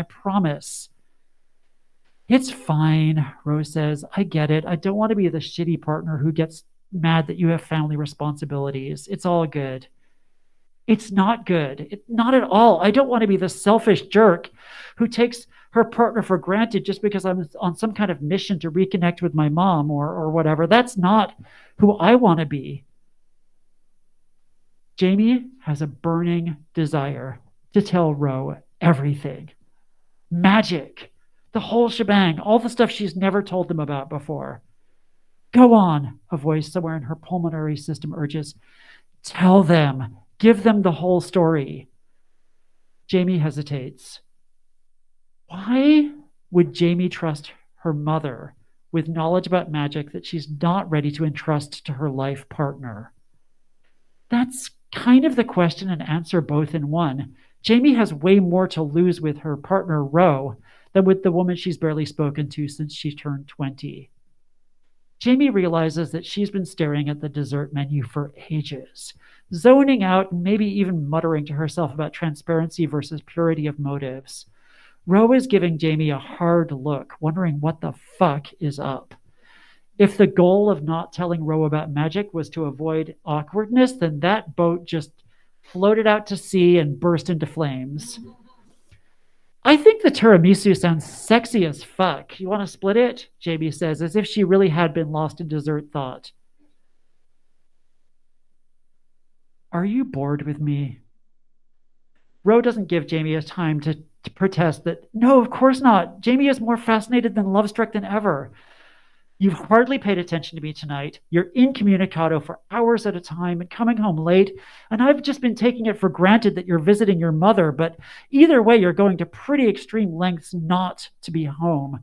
promise. It's fine, Rose says. I get it. I don't want to be the shitty partner who gets mad that you have family responsibilities. It's all good. It's not good. Not at all. I don't want to be the selfish jerk who takes her partner for granted just because I'm on some kind of mission to reconnect with my mom or whatever. That's not who I want to be. Jamie has a burning desire to tell Ro everything. Magic, the whole shebang, all the stuff she's never told them about before. Go on, a voice somewhere in her pulmonary system urges. Tell them. Give them the whole story. Jamie hesitates. Why would Jamie trust her mother with knowledge about magic that she's not ready to entrust to her life partner? That's kind of the question and answer both in one. Jamie has way more to lose with her partner, Ro, than with the woman she's barely spoken to since she turned 20. Jamie realizes that she's been staring at the dessert menu for ages, zoning out and maybe even muttering to herself about transparency versus purity of motives. Ro is giving Jamie a hard look, wondering what the fuck is up. If the goal of not telling Ro about magic was to avoid awkwardness, then that boat just floated out to sea and burst into flames. I think the tiramisu sounds sexy as fuck. You want to split it? Jamie says, as if she really had been lost in dessert thought. Are you bored with me? Ro doesn't give Jamie a time to to protest that, no, of course not. Jamie is more fascinated than love-struck than ever. You've hardly paid attention to me tonight. You're incommunicado for hours at a time and coming home late. And I've just been taking it for granted that you're visiting your mother. But either way, you're going to pretty extreme lengths not to be home.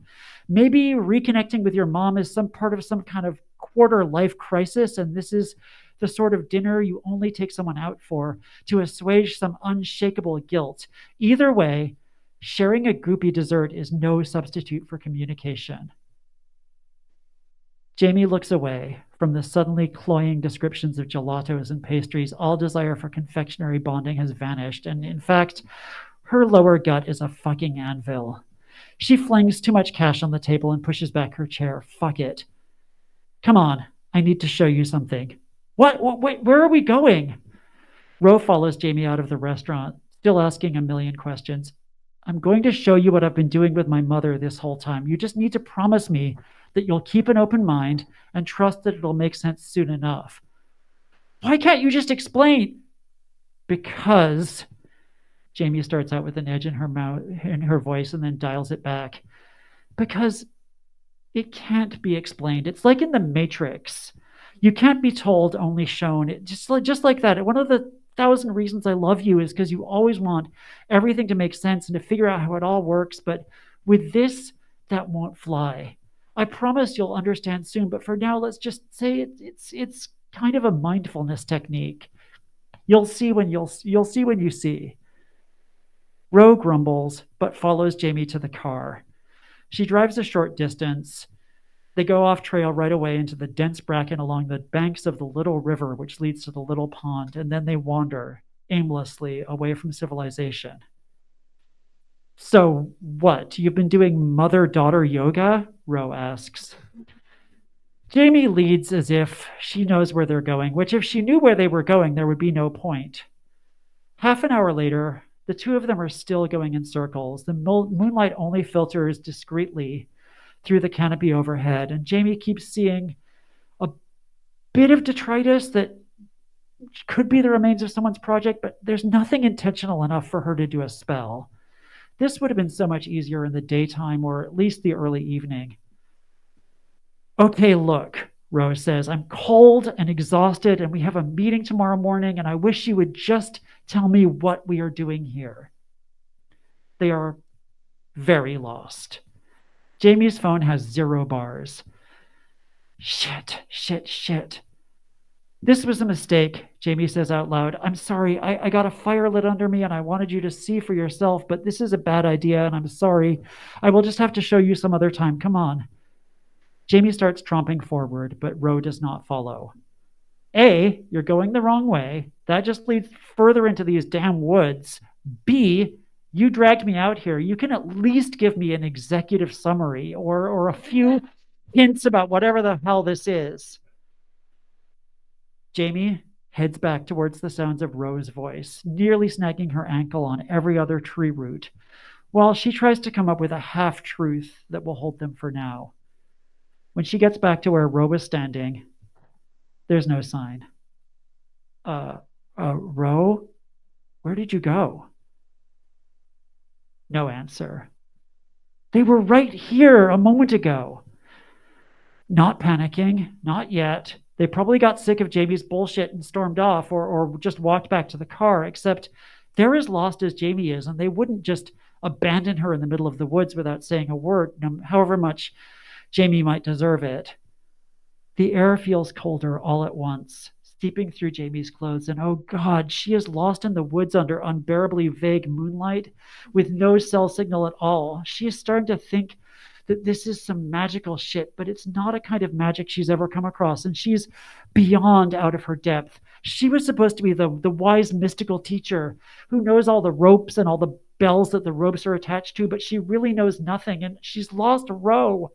Maybe reconnecting with your mom is some part of some kind of quarter life crisis. And this is the sort of dinner you only take someone out for to assuage some unshakable guilt. Either way, sharing a goopy dessert is no substitute for communication. Jamie looks away from the suddenly cloying descriptions of gelatos and pastries. All desire for confectionery bonding has vanished, and in fact, her lower gut is a fucking anvil. She flings too much cash on the table and pushes back her chair. Fuck it. Come on, I need to show you something. What? Wait, where are we going? Ro follows Jamie out of the restaurant, still asking a million questions. I'm going to show you what I've been doing with my mother this whole time. You just need to promise me that you'll keep an open mind and trust that it'll make sense soon enough. Why can't you just explain? Because Jamie starts out with an edge in her mouth, in her voice, and then dials it back. Because it can't be explained. It's like in the Matrix. You can't be told, only shown. Just like that. One of the 1,000 reasons I love you is because you always want everything to make sense and to figure out how it all works. But with this, that won't fly. I promise you'll understand soon, but for now, let's just say it's kind of a mindfulness technique. You'll see when you see. Ro grumbles, but follows Jamie to the car. She drives a short distance. They go off trail right away into the dense bracken along the banks of the little river, which leads to the little pond, and then they wander aimlessly away from civilization. So what? You've been doing mother-daughter yoga? Ro asks. Jamie leads as if she knows where they're going, which if she knew where they were going, there would be no point. Half an hour later, the two of them are still going in circles. The moonlight only filters discreetly through the canopy overhead, and Jamie keeps seeing a bit of detritus that could be the remains of someone's project, but there's nothing intentional enough for her to do a spell. This would have been so much easier in the daytime or at least the early evening. Okay, look, Rose says, I'm cold and exhausted and we have a meeting tomorrow morning and I wish you would just tell me what we are doing here. They are very lost. Jamie's phone has 0 bars. Shit. This was a mistake, Jamie says out loud. I'm sorry, I got a fire lit under me and I wanted you to see for yourself, but this is a bad idea and I'm sorry. I will just have to show you some other time. Come on. Jamie starts tromping forward, but Ro does not follow. A, you're going the wrong way. That just leads further into these damn woods. B, you dragged me out here. You can at least give me an executive summary or a few hints about whatever the hell this is. Jamie heads back towards the sounds of Ro's voice, nearly snagging her ankle on every other tree root, while she tries to come up with a half-truth that will hold them for now. When she gets back to where Ro was standing, there's no sign. Ro, where did you go? No answer. They were right here a moment ago. Not panicking, not yet. They probably got sick of Jamie's bullshit and stormed off or just walked back to the car, except they're as lost as Jamie is, and they wouldn't just abandon her in the middle of the woods without saying a word, however much Jamie might deserve it. The air feels colder all at once, seeping through Jamie's clothes, and oh God, she is lost in the woods under unbearably vague moonlight with no cell signal at all. She is starting to think that this is some magical shit, but it's not a kind of magic she's ever come across, and she's beyond out of her depth. She was supposed to be the wise mystical teacher who knows all the ropes and all the bells that the ropes are attached to, but she really knows nothing, and she's lost Ro.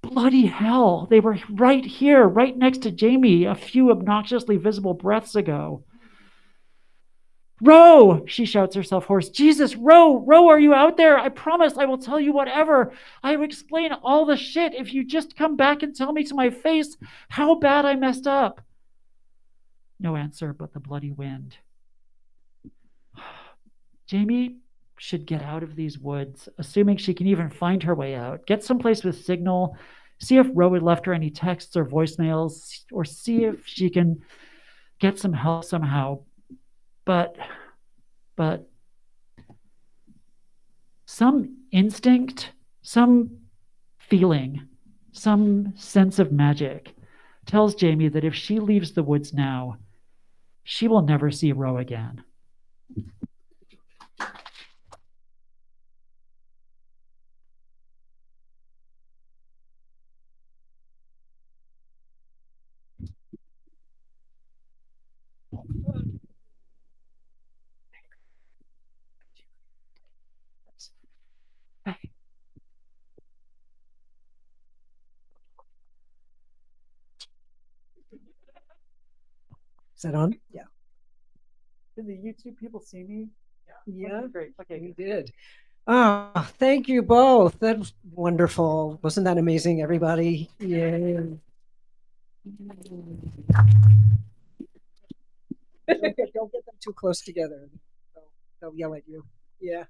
Bloody hell, they were right here, right next to Jamie a few obnoxiously visible breaths ago. Ro, she shouts herself hoarse. Jesus, Ro, are you out there? I promise I will tell you whatever. I will explain all the shit if you just come back and tell me to my face how bad I messed up. No answer but the bloody wind. Jamie should get out of these woods, assuming she can even find her way out, get someplace with signal, see if Ro had left her any texts or voicemails, or see if she can get some help somehow. But some instinct, some feeling, some sense of magic tells Jamie that if she leaves the woods now, she will never see Ro again. Is that on? Yeah. Did the YouTube people see me? Yeah. Okay, great. Okay, We did. Oh, thank you both. That was wonderful. Wasn't that amazing, everybody? Yay. Don't get them too close together. They'll yell at you. Yeah.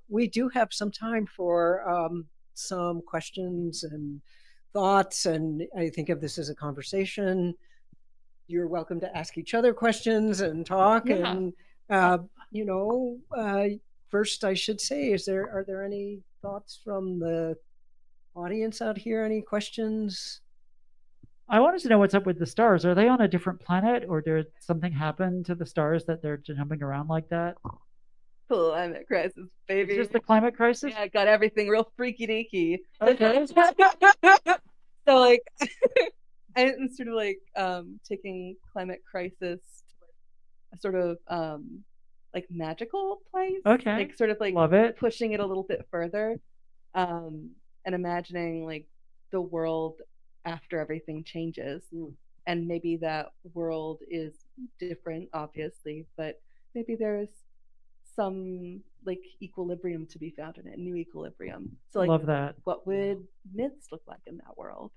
We do have some time for some questions and thoughts, and I think of this as a conversation. You're welcome to ask each other questions and talk. Yeah. And first, I should say, are there any thoughts from the audience out here? Any questions? I wanted to know what's up with the stars. Are they on a different planet, or did something happen to the stars that they're jumping around like that? Climate crisis, baby. Is this the climate crisis? Yeah, got everything real freaky deaky. Okay. So like I'm sort of like taking climate crisis to a sort of like magical place. Okay. Like sort of like Love it. pushing it a little bit further. And imagining like the world after everything changes. And maybe that world is different, obviously, but maybe there's some like equilibrium to be found in it, new equilibrium. So like, Love that. what would myths look like in that world?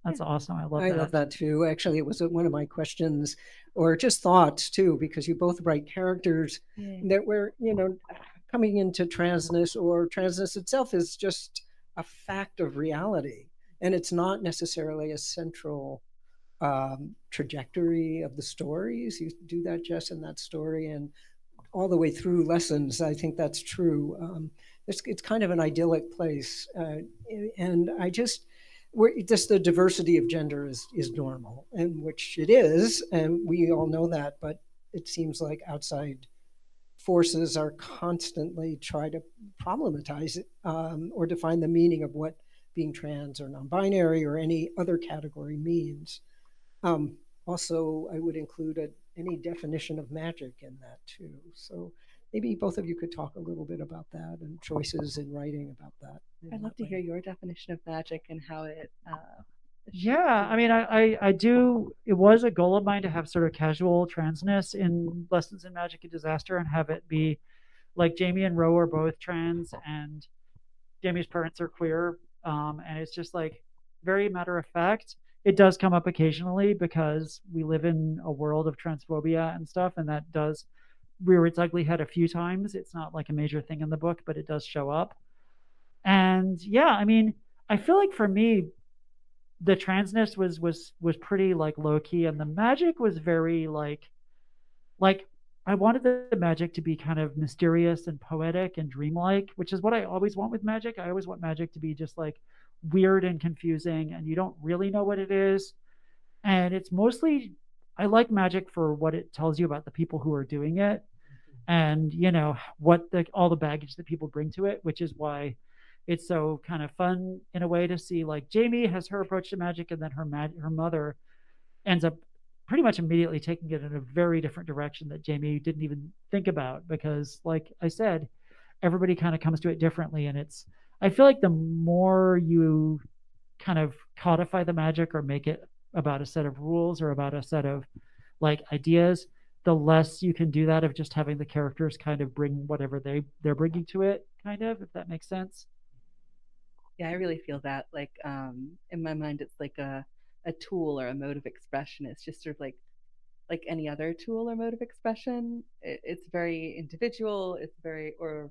That's awesome. I love I that. love that too. Actually, it was one of my questions, or just thoughts too, because you both write characters that were, coming into transness, or transness itself is just a fact of reality, and it's not necessarily a central trajectory of the stories. You do that, Jess, in that story, and all the way through lessons. I think that's true. It's kind of an idyllic place, and just the diversity of gender is normal, and which it is, and we all know that. But it seems like outside forces are constantly try to problematize it, or define the meaning of what being trans or non-binary or any other category means. Also, I would include any definition of magic in that too. So maybe both of you could talk a little bit about that and choices in writing about that. I'd love to hear your definition of magic and how it. Yeah, I mean, I do. It was a goal of mine to have sort of casual transness in Lessons in Magic and Disaster, and have it be like Jamie and Ro are both trans, and Jamie's parents are queer, and it's just like very matter of fact. It does come up occasionally because we live in a world of transphobia and stuff, and that does rear its ugly head a few times. It's not like a major thing in the book, but it does show up. And yeah, I mean, I feel like for me, the transness was pretty like low key, and the magic was very like I wanted the magic to be kind of mysterious and poetic and dreamlike, which is what I always want with magic. I always want magic to be just like weird and confusing, and you don't really know what it is. And it's mostly, I like magic for what it tells you about the people who are doing it, and what all the baggage that people bring to it, which is why it's so kind of fun in a way to see like Jamie has her approach to magic, and then her mother ends up pretty much immediately taking it in a very different direction that Jamie didn't even think about, because like I said, everybody kind of comes to it differently. And I feel like the more you kind of codify the magic or make it about a set of rules or about a set of like ideas, the less you can do that of just having the characters kind of bring whatever they're bringing to it, kind of, if that makes sense. Yeah, I really feel that. Like, in my mind, it's like a tool or a mode of expression. It's just sort of like like any other tool or mode of expression. It's very individual. It's very, or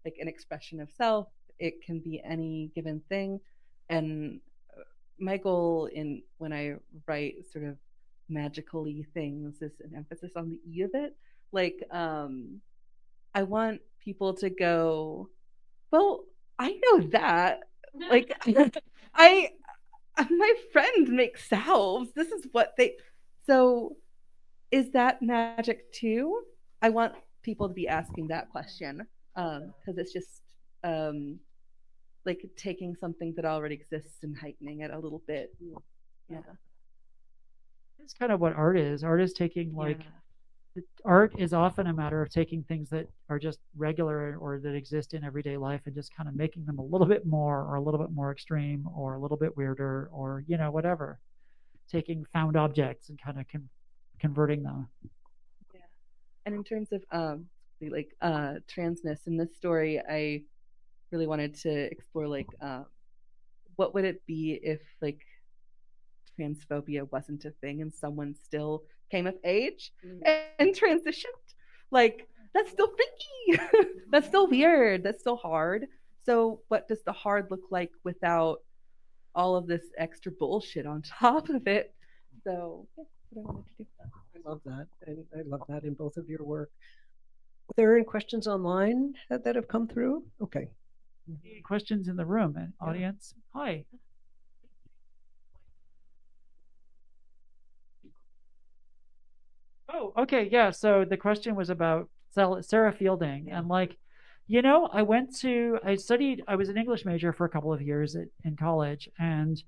like an expression of self. It can be any given thing. And my goal in when I write sort of magically things is an emphasis on the E of it. Like, I want people to go, well, I know that. Like, I, my friend makes salves. This is what they, so is that magic too? I want people to be asking that question, because it's just like taking something that already exists and heightening it a little bit. Yeah. It's kind of what art is. Art is taking like art is often a matter of taking things that are just regular or that exist in everyday life and just kind of making them a little bit more or a little bit more extreme or a little bit weirder or whatever. Taking found objects and kind of converting them. Yeah. And in terms of like transness in this story, I really wanted to explore like what would it be if like transphobia wasn't a thing and someone still came of age and transitioned. Like, that's still freaky. That's still weird. That's still hard. So what does the hard look like without all of this extra bullshit on top of it? So yeah, that's what I wanted to do. I love that. And I love that in both of your work. Are there any questions online that have come through? Okay. Any questions in the room and audience? Hi. Oh, okay. Yeah. So the question was about Sarah Fielding. And like, I studied, I was an English major for a couple of years in college. And,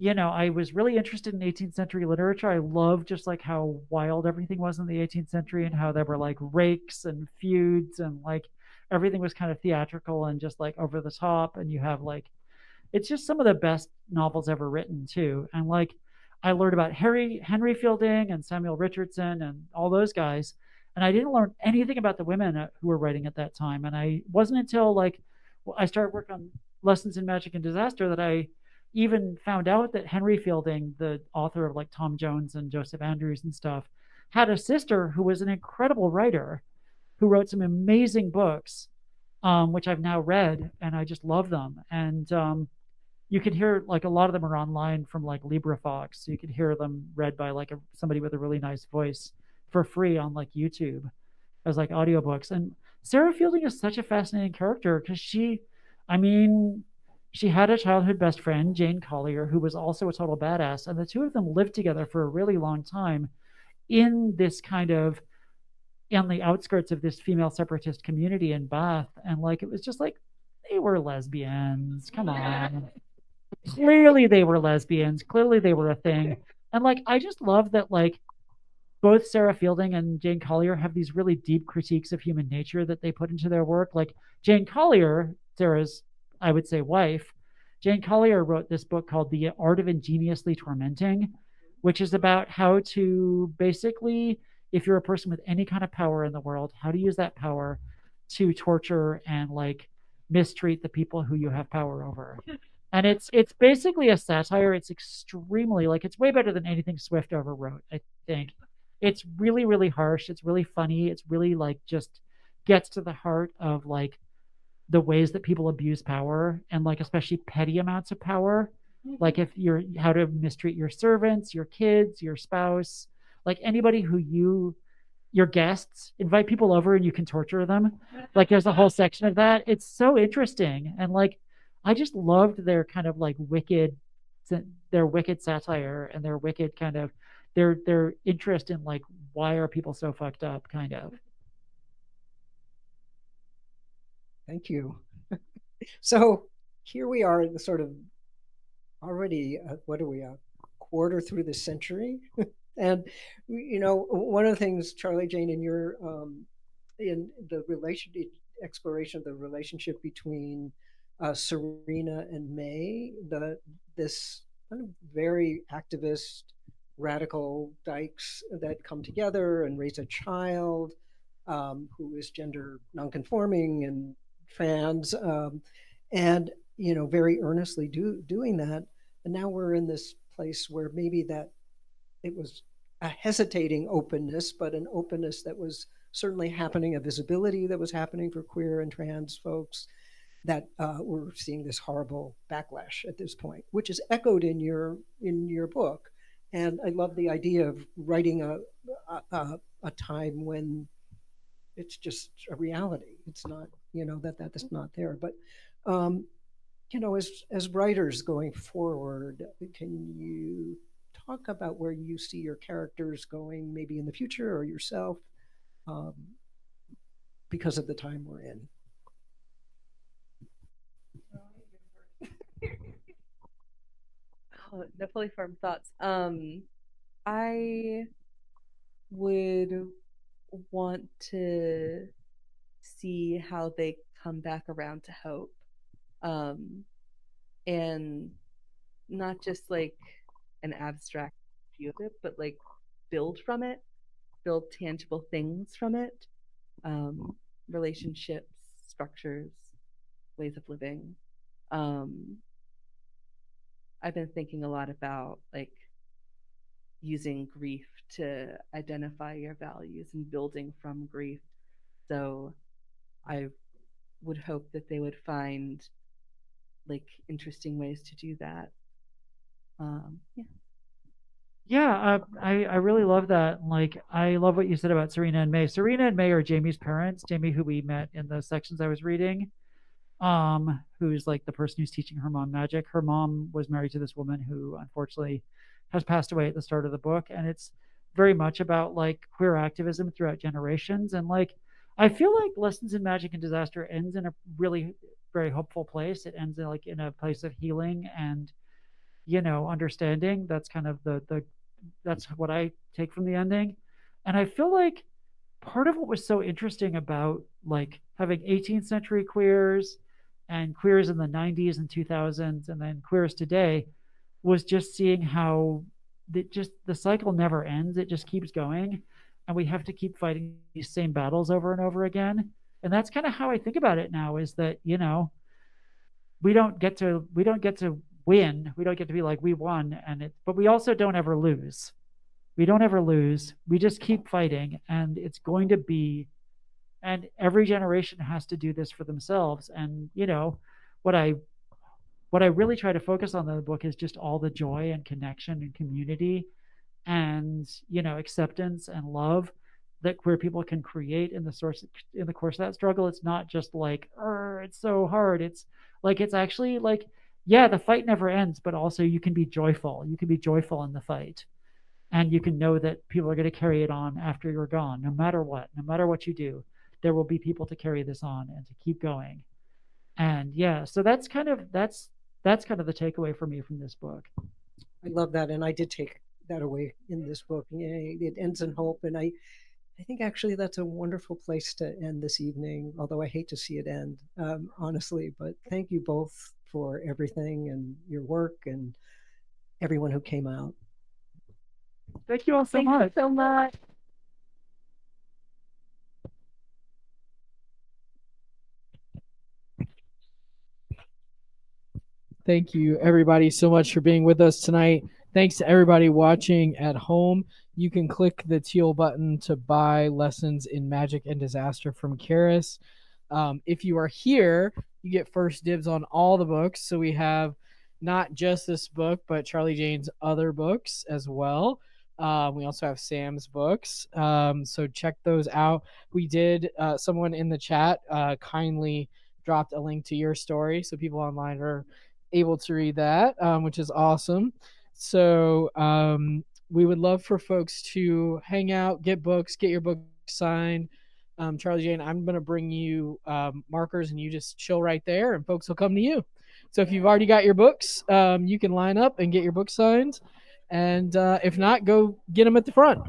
I was really interested in 18th century literature. I loved just like how wild everything was in the 18th century and how there were like rakes and feuds and like everything was kind of theatrical and just like over the top. And you have like, it's just some of the best novels ever written too. And like I learned about Henry Fielding and Samuel Richardson and all those guys. And I didn't learn anything about the women who were writing at that time. And I wasn't until like I started working on Lessons in Magic and Disaster that I even found out that Henry Fielding, the author of like Tom Jones and Joseph Andrews and stuff, had a sister who was an incredible writer who wrote some amazing books, which I've now read and I just love them. And you can hear like a lot of them are online from like LibriVox. So you can hear them read by like somebody with a really nice voice for free on like YouTube as like audiobooks. And Sarah Fielding is such a fascinating character because she had a childhood best friend, Jane Collier, who was also a total badass. And the two of them lived together for a really long time in this kind of on the outskirts of this female separatist community in Bath. And like it was just like they were lesbians. Come on. Clearly they were lesbians. Clearly they were a thing. And like I just love that like both Sarah Fielding and Jane Collier have these really deep critiques of human nature that they put into their work. Like Jane Collier, Sarah's, I would say, wife, Jane Collier wrote this book called The Art of Ingeniously Tormenting, which is about how to basically, if you're a person with any kind of power in the world, how to use that power to torture and like mistreat the people who you have power over. And it's basically a satire. It's extremely like it's way better than anything Swift ever wrote, I think. It's really, really harsh. It's really funny. It's really like just gets to the heart of like the ways that people abuse power and like especially petty amounts of power. Like if you're how to mistreat your servants, your kids, your spouse, like anybody who your guests, invite people over and you can torture them. Like there's a whole section of that. It's so interesting. And like I just loved their kind of like their wicked satire and their wicked kind of their interest in like why are people so fucked up kind of. Thank you. So here we are, the sort of already what are we a quarter through the century, and one of the things, Charlie Jane, in your in the exploration of the relationship between Serena and May, this kind of very activist, radical dykes that come together and raise a child who is gender nonconforming and trans, and very earnestly doing that. And now we're in this place where maybe that it was a hesitating openness, but an openness that was certainly happening, a visibility that was happening for queer and trans folks, that we're seeing this horrible backlash at this point, which is echoed in your book. And I love the idea of writing a time when it's just a reality. It's not, that is not there. But as writers going forward, can you talk about where you see your characters going, maybe in the future, or yourself, because of the time we're in? Oh, no fully formed thoughts. I would want to see how they come back around to hope, and not just like an abstract view of it, but like build from it, build tangible things from it, relationships, structures, ways of living. I've been thinking a lot about like using grief to identify your values and building from grief. So I would hope that they would find like interesting ways to do that. Yeah. Yeah, I really love that. Like, I love what you said about Serena and May. Serena and May are Jamie's parents. Jamie, who we met in the sections I was reading, who's like the person who's teaching her mom magic. Her mom was married to this woman who unfortunately has passed away at the start of the book, and it's very much about like queer activism throughout generations. And like, I feel like Lessons in Magic and Disaster ends in a really very hopeful place. It ends in like in a place of healing and understanding. That's kind of the that's what I take from the ending. And I feel like part of what was so interesting about like having 18th century queers and queers in the 90s and 2000s and then queers today was just seeing how the cycle never ends. It just keeps going, and we have to keep fighting these same battles over and over again. And that's kind of how I think about it now, is that we don't get to win. We don't get to be like we won, but we also don't ever lose. We don't ever lose. We just keep fighting, and it's going to be, and every generation has to do this for themselves. And what I really try to focus on in the book is just all the joy and connection and community and acceptance and love that queer people can create in the course of that struggle. It's not just like, it's so hard. It's like, it's actually like, yeah, the fight never ends, but also you can be joyful. You can be joyful in the fight. And you can know that people are going to carry it on after you're gone, no matter what you do, there will be people to carry this on and to keep going. And yeah, so that's kind of the takeaway for me from this book. I love that. And I did take that away in this book. It ends in hope. And I think actually that's a wonderful place to end this evening, although I hate to see it end, honestly. But thank you both for everything and your work and everyone who came out. Thank you all so much. Thank you so much. Thank you, everybody, so much for being with us tonight. Thanks to everybody watching at home. You can click the teal button to buy Lessons in Magic and Disaster from Charis. If you are here, you get first dibs on all the books. So we have not just this book, but Charlie Jane's other books as well. We also have Sam's books. So check those out. We did, someone in the chat kindly dropped a link to your story, so people online are able to read that, which is awesome. So we would love for folks to hang out, get books, get your book signed. Charlie Jane, I'm going to bring you markers, and you just chill right there, and folks will come to you. So if you've already got your books, you can line up and get your book signed. And if not, go get them at the front.